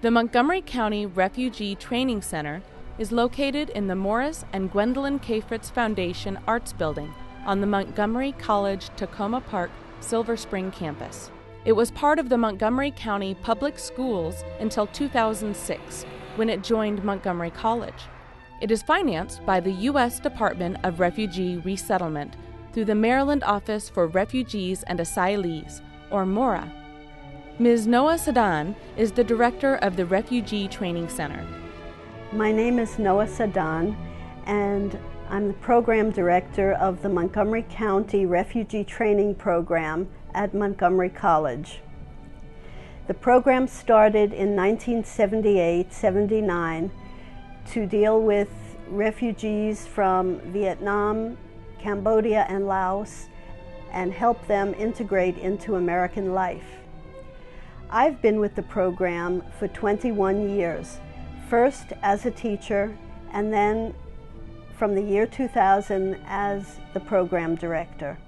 The Montgomery County Refugee Training Center is located in the Morris and Gwendolyn K. Fritz Foundation Arts Building on the Montgomery College Tacoma Park Silver Spring campus. It was part of the Montgomery County Public Schools until 2006, when it joined Montgomery College. It is financed by the U.S. Department of Refugee Resettlement through the Maryland Office for Refugees and Asylees, or MORA. Ms. Noah Sadan is the director of the Refugee Training Center. My name is Noah Sadan, and I'm the program director of the Montgomery County Refugee Training Program at Montgomery College. The program started in 1978-79 to deal with refugees from Vietnam, Cambodia, and Laos, and help them integrate into American life. I've been with the program for 21 years, first as a teacher, and then from the year 2000 as the program director.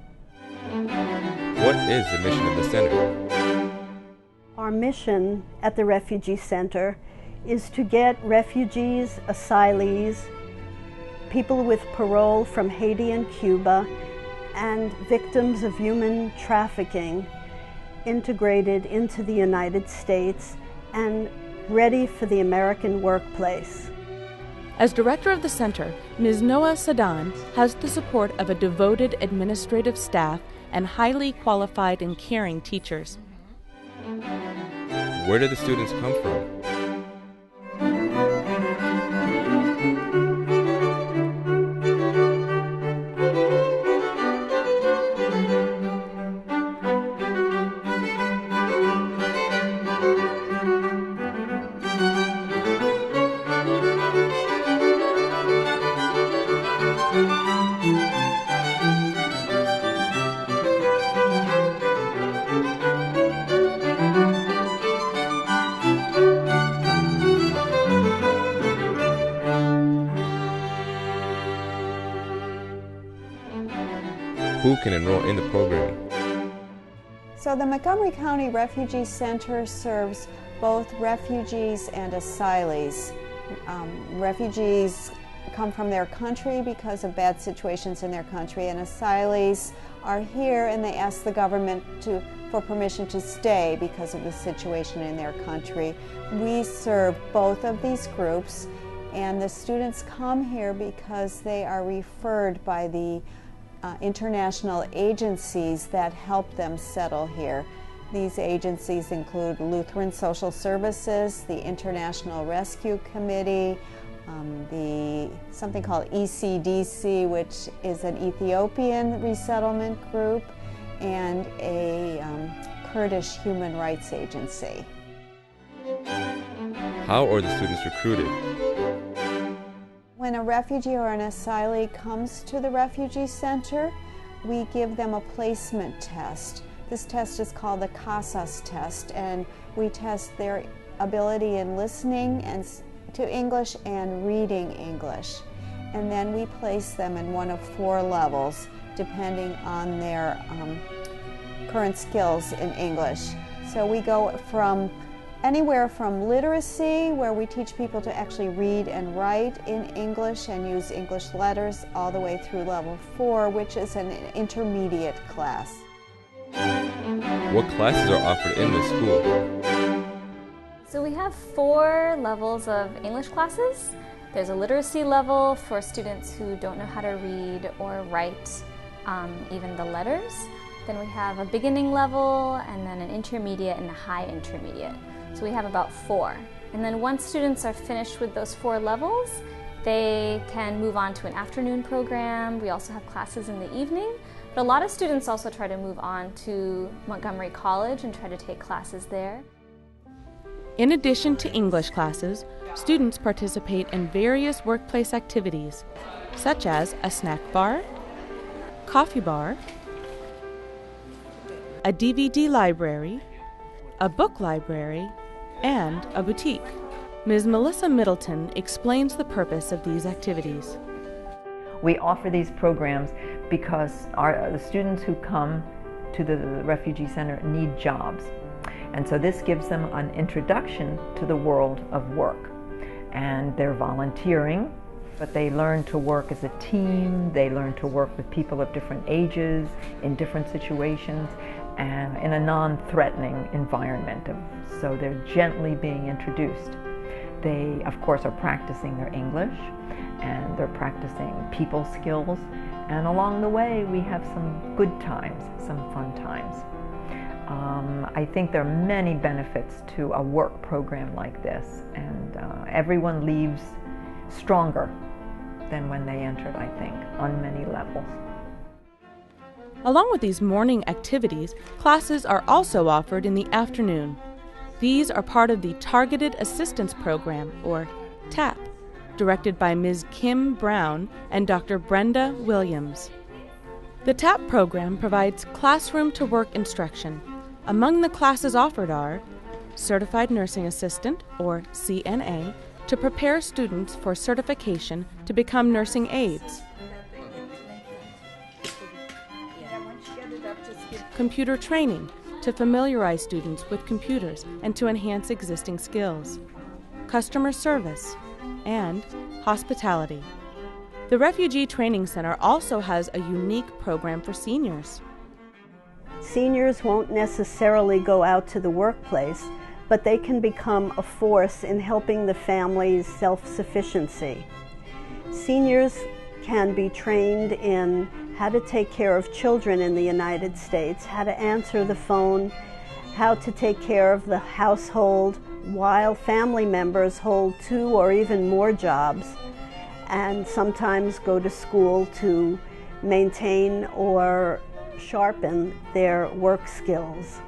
What is the mission of the center? Our mission at the Refugee Center is to get refugees, asylees, people with parole from Haiti and Cuba, and victims of human trafficking integrated into the United States and ready for the American workplace. As director of the center, Ms. Noah Sadan has the support of a devoted administrative staff and highly qualified and caring teachers. Where do the students come from? Who can enroll in the program? So the Montgomery County Refugee Center serves both refugees and asylees. Refugees come from their country because of bad situations in their country, and asylees are here and they ask the government for permission to stay because of the situation in their country. We serve both of these groups, and the students come here because they are referred by the international agencies that help them settle here. These agencies include Lutheran Social Services, the International Rescue Committee, something called ECDC, which is an Ethiopian resettlement group, and a Kurdish human rights agency. How are the students recruited? When a refugee or an asylee comes to the Refugee Center, we give them a placement test. This test is called the CASAS test, and we test their ability in listening to English and reading English. And then we place them in one of 4 levels, depending on their current skills in English. So we go from anywhere from literacy, where we teach people to actually read and write in English and use English letters, all the way through level 4, which is an intermediate class. What classes are offered in the school? So we have 4 levels of English classes. There's a literacy level for students who don't know how to read or write even the letters. Then we have a beginning level, and then an intermediate and a high intermediate. So we have about 4. And then once students are finished with those 4 levels, they can move on to an afternoon program. We also have classes in the evening. But a lot of students also try to move on to Montgomery College and try to take classes there. In addition to English classes, students participate in various workplace activities, such as a snack bar, coffee bar, a DVD library, a book library, and a boutique. Ms. Melissa Middleton explains the purpose of these activities. We offer these programs because the students who come to the Refugee Center need jobs. And so this gives them an introduction to the world of work. And they're volunteering, but they learn to work as a team, they learn to work with people of different ages, in different situations, and in a non-threatening environment. So they're gently being introduced. They, of course, are practicing their English, and they're practicing people skills, and along the way we have some good times, some fun times. I think there are many benefits to a work program like this, and everyone leaves stronger than when they entered, I think, on many levels. Along with these morning activities, classes are also offered in the afternoon. These are part of the Targeted Assistance Program, or TAP, directed by Ms. Kim Brown and Dr. Brenda Williams. The TAP program provides classroom-to-work instruction. Among the classes offered are Certified Nursing Assistant, or CNA, to prepare students for certification to become nursing aides, computer training to familiarize students with computers and to enhance existing skills, customer service, and hospitality. The Refugee Training Center also has a unique program for seniors. Seniors won't necessarily go out to the workplace, but they can become a force in helping the family's self-sufficiency. Seniors can be trained in how to take care of children in the United States, how to answer the phone, how to take care of the household while family members hold 2 or even more jobs, and sometimes go to school to maintain or sharpen their work skills.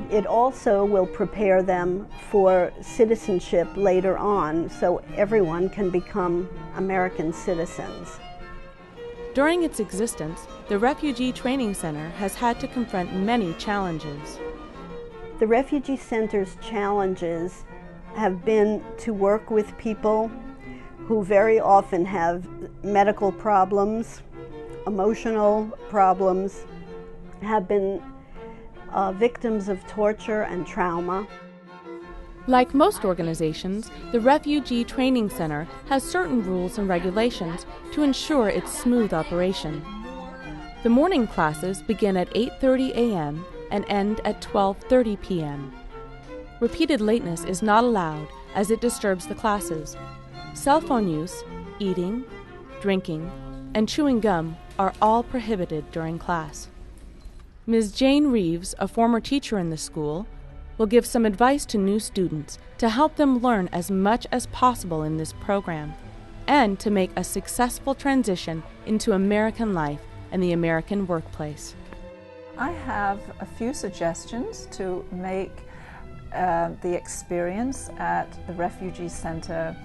It also will prepare them for citizenship later on, so everyone can become American citizens. During its existence, the Refugee Training Center has had to confront many challenges. The Refugee Center's challenges have been to work with people who very often have medical problems, emotional problems, have been victims of torture and trauma. Like most organizations, the Refugee Training Center has certain rules and regulations to ensure its smooth operation. The morning classes begin at 8:30 a.m. and end at 12:30 p.m. Repeated lateness is not allowed as it disturbs the classes. Cell phone use, eating, drinking, and chewing gum are all prohibited during class. Ms. Jane Reeves, a former teacher in the school, will give some advice to new students to help them learn as much as possible in this program and to make a successful transition into American life and the American workplace. I have a few suggestions to make the experience at the Refugee Center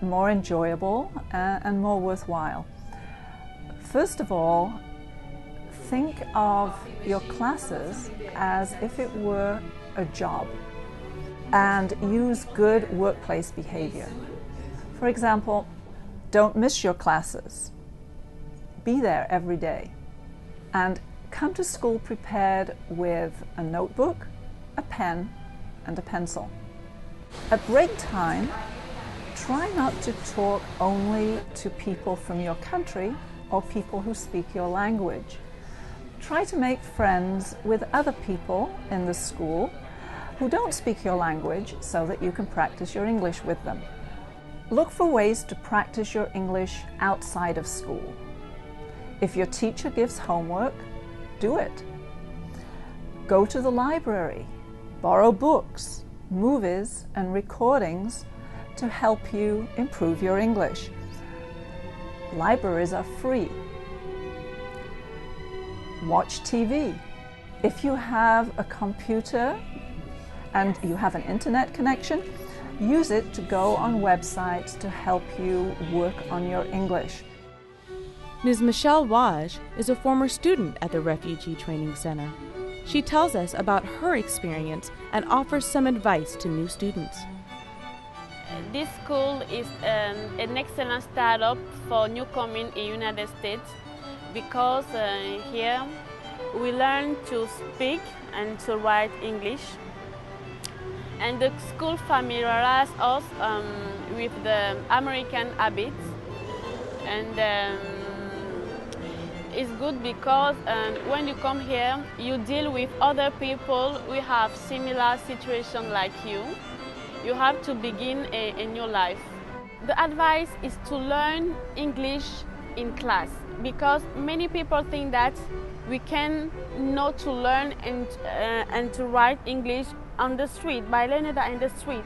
more enjoyable and more worthwhile. First of all, think of your classes as if it were a job and use good workplace behavior. For example, don't miss your classes. Be there every day and come to school prepared with a notebook, a pen, and a pencil. At break time, try not to talk only to people from your country or people who speak your language. Try to make friends with other people in the school who don't speak your language so that you can practice your English with them. Look for ways to practice your English outside of school. If your teacher gives homework, do it. Go to the library, borrow books, movies, and recordings to help you improve your English. Libraries are free. Watch TV. If you have a computer and you have an internet connection, use it to go on websites to help you work on your English. Ms. Michelle Waj is a former student at the Refugee Training Center. She tells us about her experience and offers some advice to new students. This school is an excellent startup for newcomers in the United States because here we learn to speak and to write English. And the school familiarizes us with the American habits. And it's good because when you come here, you deal with other people who have similar situation like you. You have to begin a new life. The advice is to learn English in class, because many people think that we can know to learn and to write English on the street, by learning that in the street.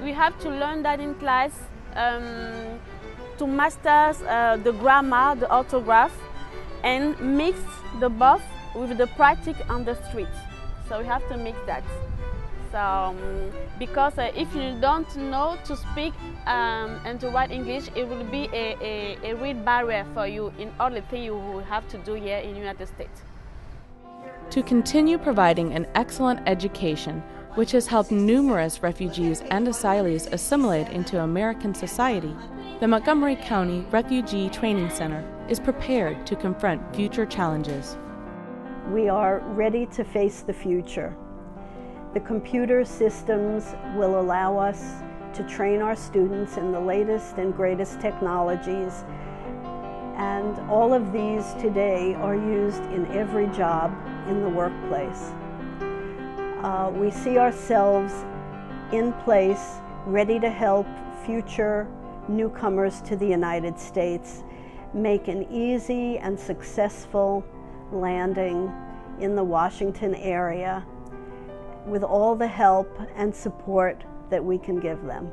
We have to learn that in class to master the grammar, the orthograph, and mix the both with the practice on the street. So we have to mix that. So, because if you don't know to speak and to write English, it will be a real barrier for you in all the things you will have to do here in the United States. To continue providing an excellent education, which has helped numerous refugees and asylees assimilate into American society, the Montgomery County Refugee Training Center is prepared to confront future challenges. We are ready to face the future. The computer systems will allow us to train our students in the latest and greatest technologies, and all of these today are used in every job in the workplace. We see ourselves in place, ready to help future newcomers to the United States make an easy and successful landing in the Washington area with all the help and support that we can give them.